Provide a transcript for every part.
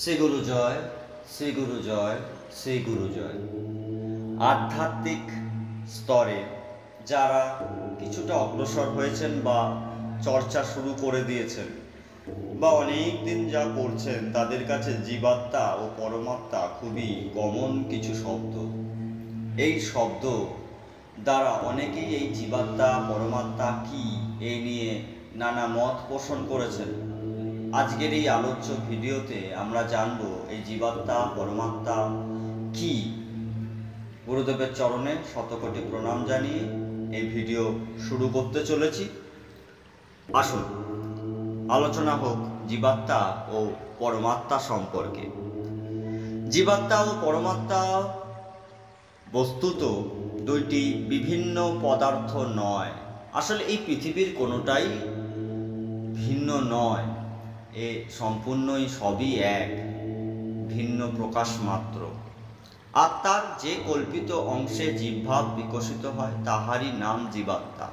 শ্রী গুরু জয়, শ্রী গুরু জয়, শ্রী গুরু জয়। আধ্যাত্মিক স্তরে যারা কিছুটা অগ্রসর হয়েছেন বা চর্চা শুরু করে দিয়েছেন বা অনেক দিন যা করছেন, তাদের কাছে জীবাত্মা ও পরমাত্মা খুবই কমন কিছু শব্দ। এই শব্দ দ্বারা অনেকেই এই জীবাত্মা পরমাত্মা কি এই নিয়ে নানা মত পোষণ করেছেন। আজকের এই আলোচ্য ভিডিওতে আমরা জানব এই জীবাত্মা পরমাত্মা কি। গুরুদেবের চরণে শতকোটি প্রণাম জানিয়ে এই ভিডিও শুরু করতে চলেছি। আসুন আলোচনা হোক জীবাত্মা ও পরমাত্মা সম্পর্কে। জীবাত্মা ও পরমাত্মা বস্তুত দুইটি বিভিন্ন পদার্থ নয়। আসলে এই পৃথিবীর কোনোটাই ভিন্ন নয়, এ সম্পূর্ণই সবই এক, ভিন্ন প্রকাশ মাত্র। আত্মার যে কল্পিত অংশে জীবভাব বিকশিত হয় তাহারই নাম জীবাত্মা,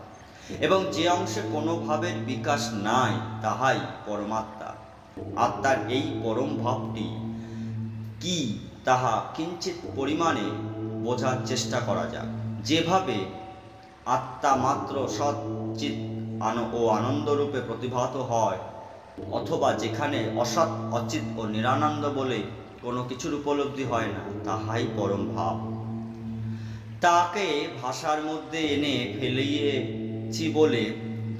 এবং যে অংশে কোনো ভাবের বিকাশ নাই তাহাই পরমাত্মা। আত্মার এই পরম ভাবটি কি তাহা কিঞ্চিত পরিমাণে বোঝার চেষ্টা করা যাক। যেভাবে আত্মা মাত্র সৎ চিৎ ও আনন্দরূপে প্রতিভাত হয়, অথবা যেখানে অসৎ অচিত ও নিরানন্দ বলে কোনো কিছুর উপলব্ধি হয় না, তাহাই পরম ভাব। তাকে ভাষার মধ্যে এনে ফেলিয়েছি বলে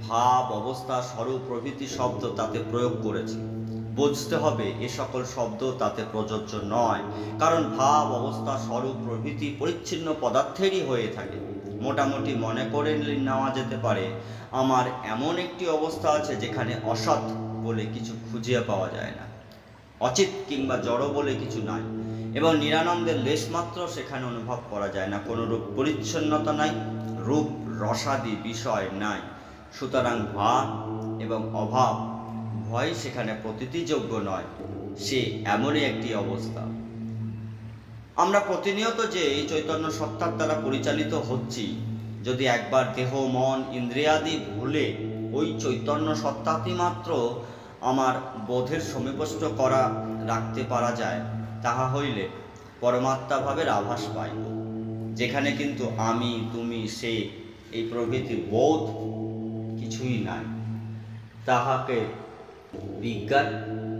ভাব, অবস্থা, স্বরূপ প্রভৃতি শব্দ তাতে প্রয়োগ করেছি। বুঝতে হবে এ সকল শব্দ তাতে প্রযোজ্য নয়, কারণ ভাব, অবস্থা, স্বরূপ প্রভৃতি পরিচ্ছিন্ন পদার্থেরই হয়ে থাকে। মোটামুটি মনে করে নেওয়া যেতে পারে, আমার এমন একটি অবস্থা আছে যেখানে অসৎ বলে কিছু খুঁজে পাওয়া যায় না, অচিত কিংবা জড় বলে কিছু নাই, এবং নিরানন্দের লেশমাত্র সেখানে অনুভব করা যায় না। কোনো রূপ পরিচ্ছন্নতা নাই, রূপ রসাদি বিষয় নাই। সুতরাং ভাব এবং অভাব ভয় সেখানে প্রতীতিযোগ্য নয়, সে এমনই একটি অবস্থা। আমরা প্রতিনিয়ত যে এই চৈতন্য সত্তার দ্বারা পরিচালিত হচ্ছি, যদি একবার দেহ, মন, ইন্দ্রিয়াদি ভুলে ওই চৈতন্য সত্তাটি মাত্র আমার বোধের সমীপস্থ করা রাখতে পারা যায়, তাহা হইলে পরমাত্মা ভাবের আভাস পাইব, যেখানে কিন্তু আমি, তুমি, সে এই প্রভৃতি বোধ কিছুই নাই। তাহাকে বিজ্ঞান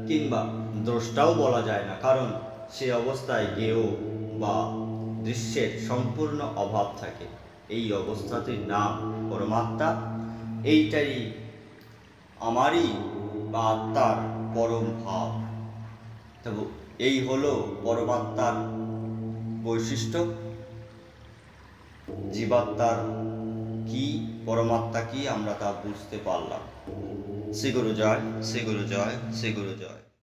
কিংবা দ্রষ্টাও বলা যায় না, কারণ সে অবস্থায় জ্ঞেয় বা দৃশ্যের সম্পূর্ণ অভাব থাকে। এই অবস্থাটির নাম পরমাত্মা। এইটাই আমারই বা আত্মার পরম ভাব। তবে এই হলো পরমাত্মার বৈশিষ্ট্য। জীবাত্মার কি, পরমাত্মা কি, আমরা তা বুঝতে পারলাম। শ্রী গুরু জয়, শ্রী গুরু জয়, শ্রী গুরু জয়।